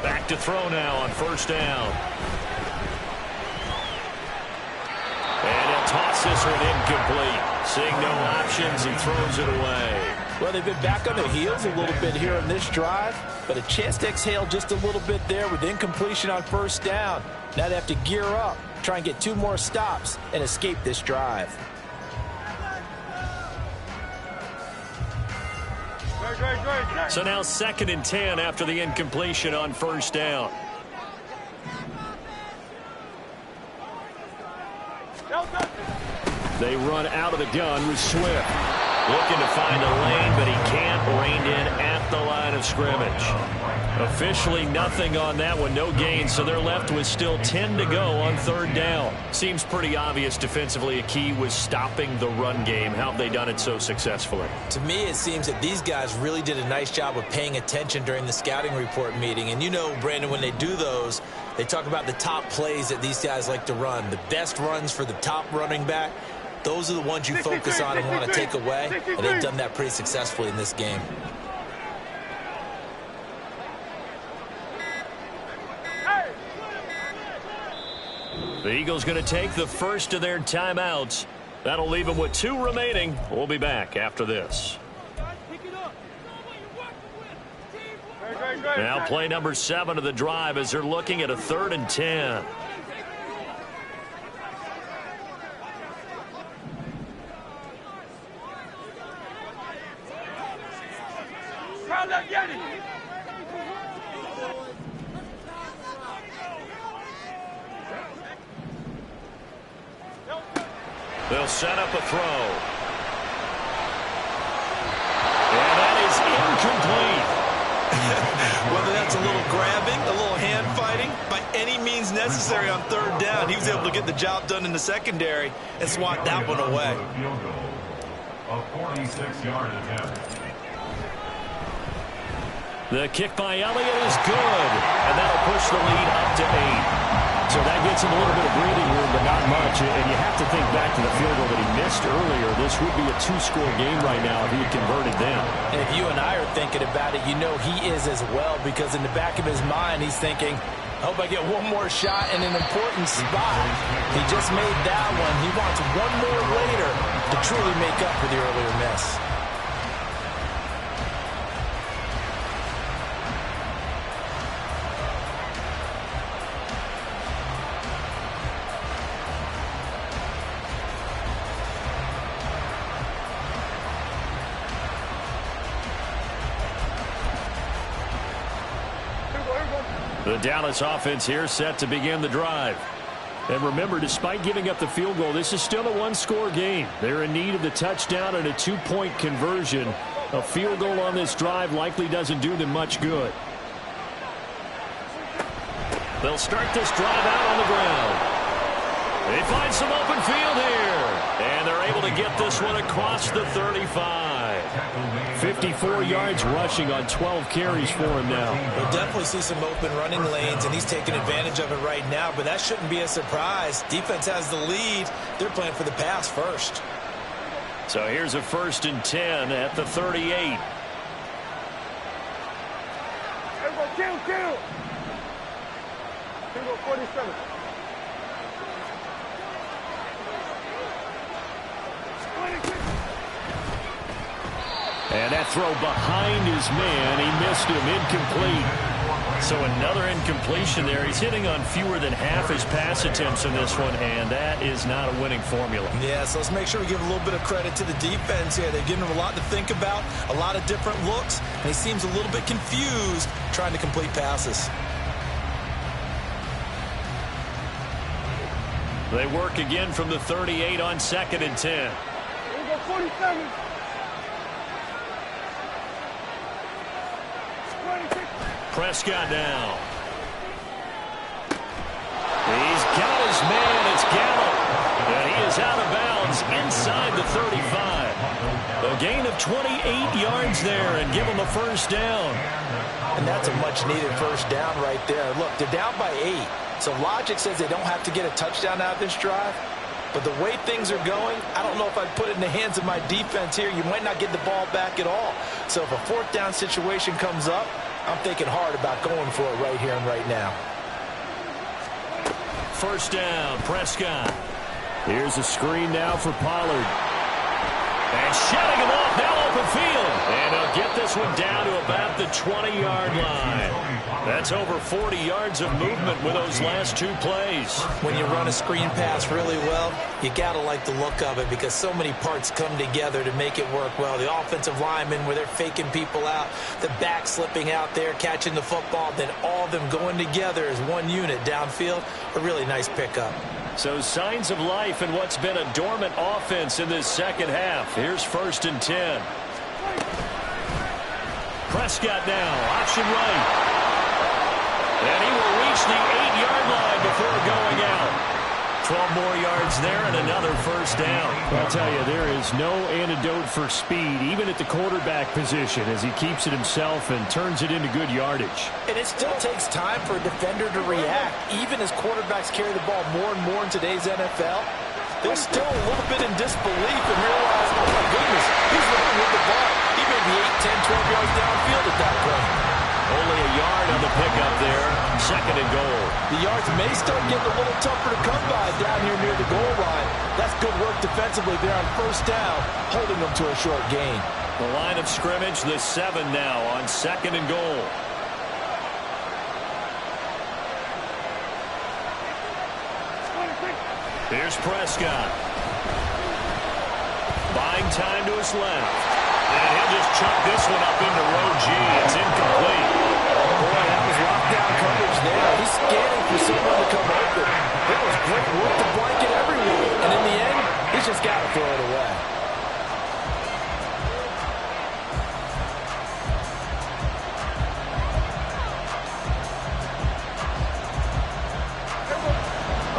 Back to throw now on first down. And he'll toss this one incomplete. Seeing no options, he throws it away. Well, they've been back on their heels a little bit here on this drive, but a chance to exhale just a little bit there with incompletion on first down. Now they have to gear up, try and get 2 more stops, and escape this drive. So now 2nd and 10 after the incompletion on first down. They run out of the gun with Swift. Looking to find a lane, but he can't. Reined in at the line of scrimmage. Officially nothing on that one, no gain, so they're left with still 10 to go on 3rd down. Seems pretty obvious defensively a key was stopping the run game. How have they done it so successfully? To me, it seems that these guys really did a nice job of paying attention during the scouting report meeting. And you know, Brandon, when they do those, they talk about the top plays that these guys like to run. The best runs for the top running back, those are the ones you focus on and want to take away. And they've done that pretty successfully in this game. The Eagles going to take the first of their timeouts. That'll leave them with 2 remaining. We'll be back after this. Now play number 7 of the drive as they're looking at a 3rd and 10. They'll set up a throw. And that is incomplete. Whether that's a little grabbing, a little hand fighting, by any means necessary on 3rd down, he was able to get the job done in the secondary and swat that one away. A 46-yard attempt. The kick by Elliott is good, and that'll push the lead up to 8. So that gets him a little bit of breathing room, but not much. And you have to think back to the field goal that he missed earlier. This would be a 2-score game right now if he had converted them. And if you and I are thinking about it, you know he is as well, because in the back of his mind, he's thinking, I hope I get one more shot in an important spot. He just made that one. He wants one more later to truly make up for the earlier miss. The Dallas offense here set to begin the drive. And remember, despite giving up the field goal, this is still a one-score game. They're in need of the touchdown and a two-point conversion. A field goal on this drive likely doesn't do them much good. They'll start this drive out on the ground. They find some open field here. And they're able to get this one across the 35. 54 yards rushing on 12 carries for him now. We'll definitely see some open running lanes, and he's taking advantage of it right now, but that shouldn't be a surprise. Defense has the lead. They're playing for the pass first. So here's a 1st and 10 at the 38. Here we go, kill. Here we go, 47. And that throw behind his man. He missed him. Incomplete. So another incompletion there. He's hitting on fewer than half his pass attempts in this one, and that is not a winning formula. Yeah, so let's make sure we give a little bit of credit to the defense here. They've given him a lot to think about, a lot of different looks, and he seems a little bit confused trying to complete passes. They work again from the 38 on 2nd and 10. Here we go, 47. 26. Prescott now. He's got his man. It's Gallup. And he is out of bounds inside the 35. A gain of 28 yards there and give him a 1st down. And that's a much-needed 1st down right there. Look, they're down by 8. So logic says they don't have to get a touchdown out of this drive. But the way things are going, I don't know if I'd put it in the hands of my defense here. You might not get the ball back at all. So if a 4th down situation comes up, I'm thinking hard about going for it right here and right now. 1st down, Prescott. Here's a screen now for Pollard. And shutting him off, now open field. And he'll get this one down to about the 20-yard line. That's over 40 yards of movement with those last 2 plays. When you run a screen pass really well, you got to like the look of it because so many parts come together to make it work well. The offensive linemen where they're faking people out, the back slipping out there, catching the football, then all of them going together as one unit downfield. A really nice pickup. So signs of life in what's been a dormant offense in this second half. Here's 1st and 10. Prescott now, option right. And he will reach the 8-yard line before going out. 12 more yards there and another 1st down. I'll tell you, there is no antidote for speed, even at the quarterback position, as he keeps it himself and turns it into good yardage. And it still takes time for a defender to react. Even as quarterbacks carry the ball more and more in today's NFL, they're still a little bit in disbelief and realize, oh my goodness, he's running with the ball. He may be 8, 10, 12 yards downfield at that point. Only a yard on the pickup there. 2nd and goal. The yards may start getting a little tougher to come by down here near the goal line. That's good work defensively there on 1st down, holding them to a short gain. The line of scrimmage, the 7 now on 2nd and goal. Here's Prescott. Buying time to his left. And he'll just chuck this one up into row G. It's incomplete. Boy, that was lockdown coverage there. He's scanning for someone to come open. That was great work to blanket everyone. And in the end, he's just got to throw it away.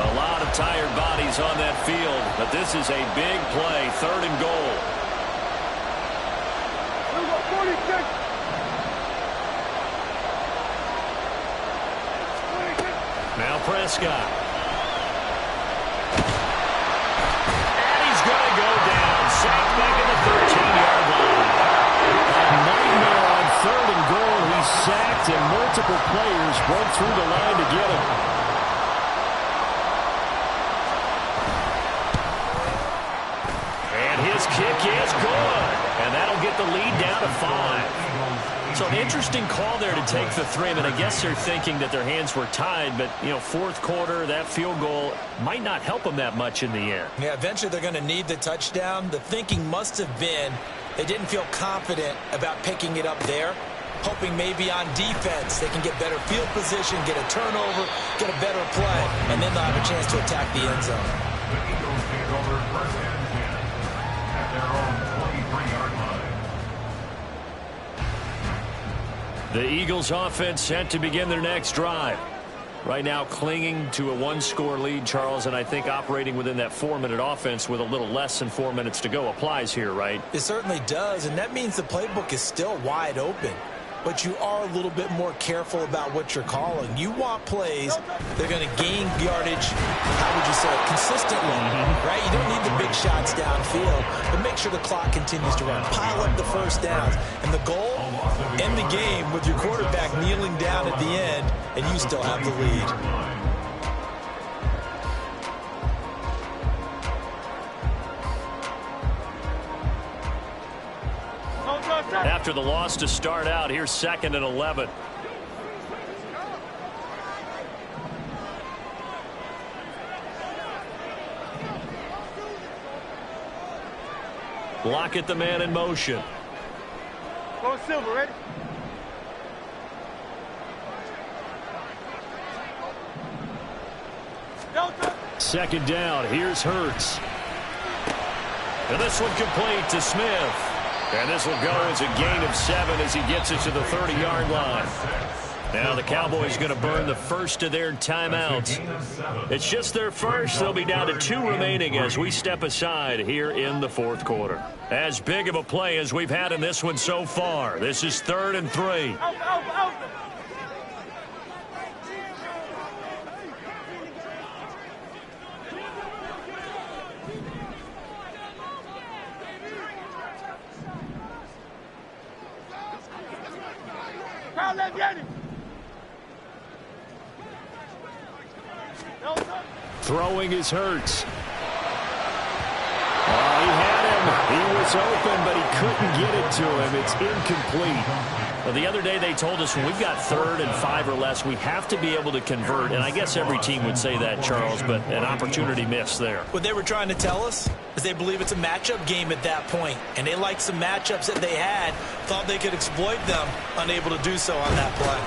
A lot of tired bodies on that field, but this is a big play. 3rd and goal. Here we go, 46. Now Prescott. And he's going to go down. Sacked back at the 13-yard line. A nightmare on 3rd and goal. He's sacked, and multiple players broke through the line to get him. And his kick is good. And that'll get the lead down to 5. So an interesting call there to take the 3. I mean, I guess they're thinking that their hands were tied, but, you know, 4th quarter, that field goal might not help them that much in the end. Yeah, eventually they're going to need the touchdown. The thinking must have been they didn't feel confident about picking it up there. hoping maybe on defense they can get better field position, get a turnover, get a better play, and then they'll have a chance to attack the end zone. The Eagles take over first and 10 at their own 23-yard line. The Eagles offense set to begin their next drive. Right now clinging to a one-score lead, Charles, and I think operating within that 4-minute offense with a little less than 4 minutes to go applies here, right? It certainly does, and that means the playbook is still wide open. But you are a little bit more careful about what you're calling. You want plays that are going to gain yardage, how would you say it, consistently, right? You don't need the big shots downfield, but make sure the clock continues to run. Pile up the first downs. And the goal, end the game with your quarterback kneeling down at the end, and you still have the lead. After the loss to start out, here's 2nd and 11. Lockett, the man in motion. Go Silver, ready? Second down, here's Hurts. And this one complete to Smith. And this will go as a gain of 7 as he gets it to the 30-yard line. Now the Cowboys going to burn the first of their timeouts. It's just their first. They'll be down to 2 remaining as we step aside here in the 4th quarter. As big of a play as we've had in this one so far. This is 3rd and 3. Out. Throwing is Hurts. He had him. He was open, but he couldn't get it to him. It's incomplete. Well, the other day they told us when we've got 3rd and 5 or less, we have to be able to convert. And I guess every team would say that, Charles, but an opportunity missed there. What they were trying to tell us is they believe it's a matchup game at that point. And they liked some matchups that they had, thought they could exploit them, unable to do so on that play.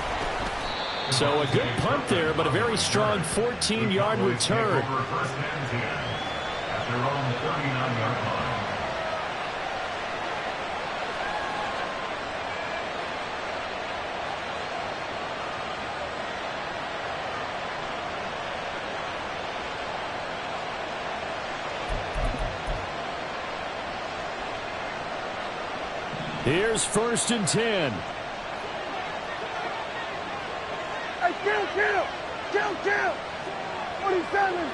So a good punt there, but a very strong 14-yard return. First and 10 at their own 39-yard line. Here's 1st and 10. Kill! 47!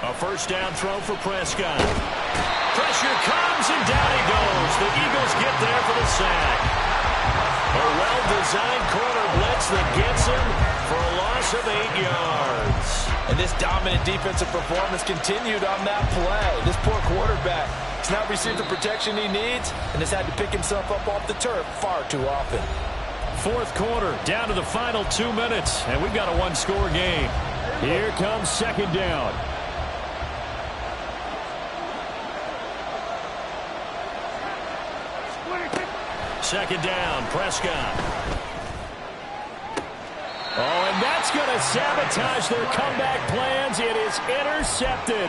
A first down throw for Prescott. Pressure comes and down he goes. The Eagles get there for the sack. A well-designed corner blitz that gets him for a loss of 8 yards. And this dominant defensive performance continued on that play. This poor quarterback has not received the protection he needs and has had to pick himself up off the turf far too often. 4th quarter, down to the final 2 minutes, and we've got a one-score game. Here comes 2nd down. Second down, Prescott. Oh, and that's going to sabotage their comeback plans. It is intercepted.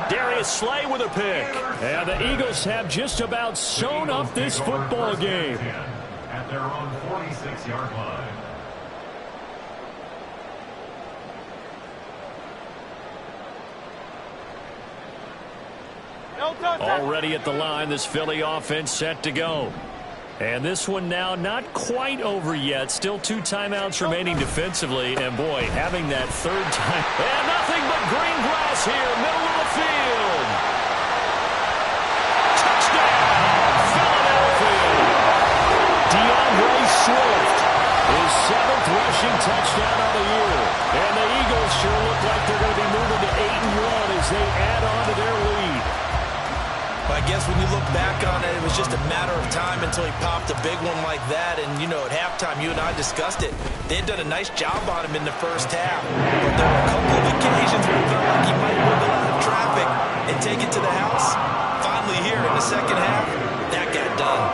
Darius Slay with a pick. And the Eagles have just about sewn up this football game. At their own 46-yard line. Already at the line, this Philly offense set to go. And this one now not quite over yet. Still 2 timeouts remaining defensively. And, boy, having that 3rd time. And nothing but green grass here, middle of the field. Touchdown, Philadelphia. DeAndre Swift, his 7th rushing touchdown of the year. And the Eagles sure look like they're going to be moving to 8-1 as they add on to their lead. I guess when you look back on it, it was just a matter of time until he popped a big one like that. And, you know, at halftime, you and I discussed it. They had done a nice job on him in the first half. But there were a couple of occasions where it felt like he might wiggle out of traffic and take it to the house. Finally here, in the second half, that got done.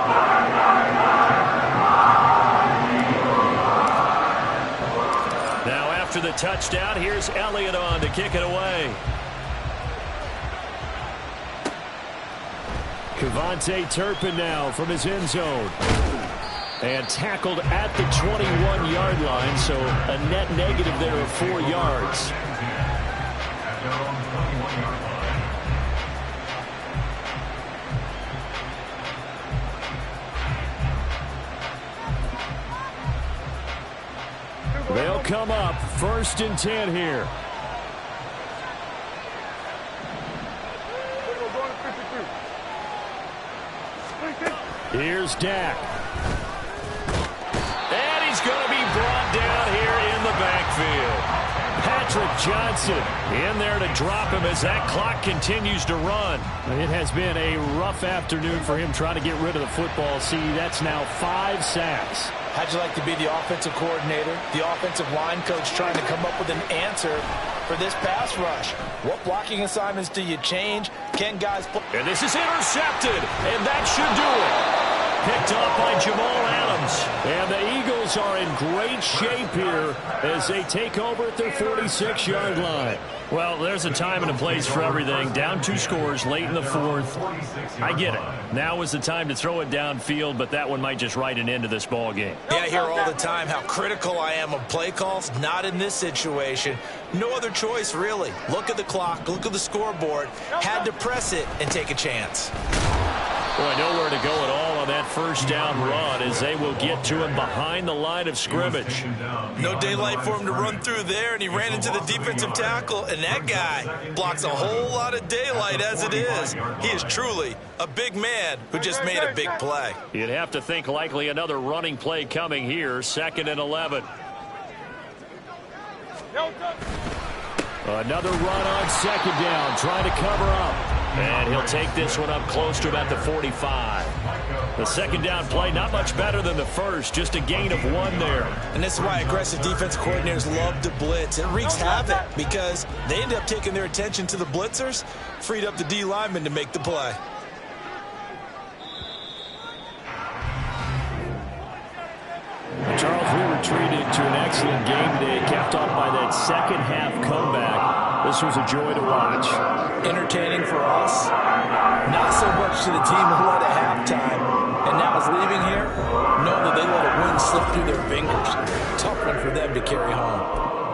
Now after the touchdown, here's Elliott on to kick it away. Kevontae Turpin now from his end zone. And tackled at the 21-yard line, so a net negative there of 4 yards. At their own 21-yard line. They'll come up 1st and 10 here. Here's Dak. And he's going to be brought down here in the backfield. Patrick Johnson in there to drop him as that clock continues to run. It has been a rough afternoon for him trying to get rid of the football. See, that's now 5 sacks. How'd you like to be the offensive coordinator, the offensive line coach trying to come up with an answer for this pass rush? What blocking assignments do you change? Can guys play? And this is intercepted, and that should do it. Picked off by Jamal Adams. And the Eagles are in great shape here as they take over at their 46-yard line. Well, there's a time and a place for everything. Down 2 scores late in the 4th. I get it. Now is the time to throw it downfield, but that one might just write an end to this ball game. Yeah, I hear all the time how critical I am of play calls. Not in this situation. No other choice, really. Look at the clock. Look at the scoreboard. Had to press it and take a chance. Boy, nowhere to go at all on that first down run as they will get to him behind the line of scrimmage. No daylight for him to run through there, and he ran into the defensive tackle, and that guy blocks a whole lot of daylight as it is. He is truly a big man who just made a big play. You'd have to think likely another running play coming here, 2nd and 11. Another run on 2nd down, trying to cover up. And he'll take this one up close to about the 45. The 2nd down play, not much better than the first, just a gain of 1 there. And this is why aggressive defense coordinators love to blitz. It wreaks havoc because they end up taking their attention to the blitzers, freed up the D lineman to make the play. Charles, we were treated to an excellent game today, capped off by that second half comeback. This was a joy to watch. Entertaining for us, not so much to the team who led at halftime and now is leaving here. Know that they let a win slip through their fingers. Tough one for them to carry home.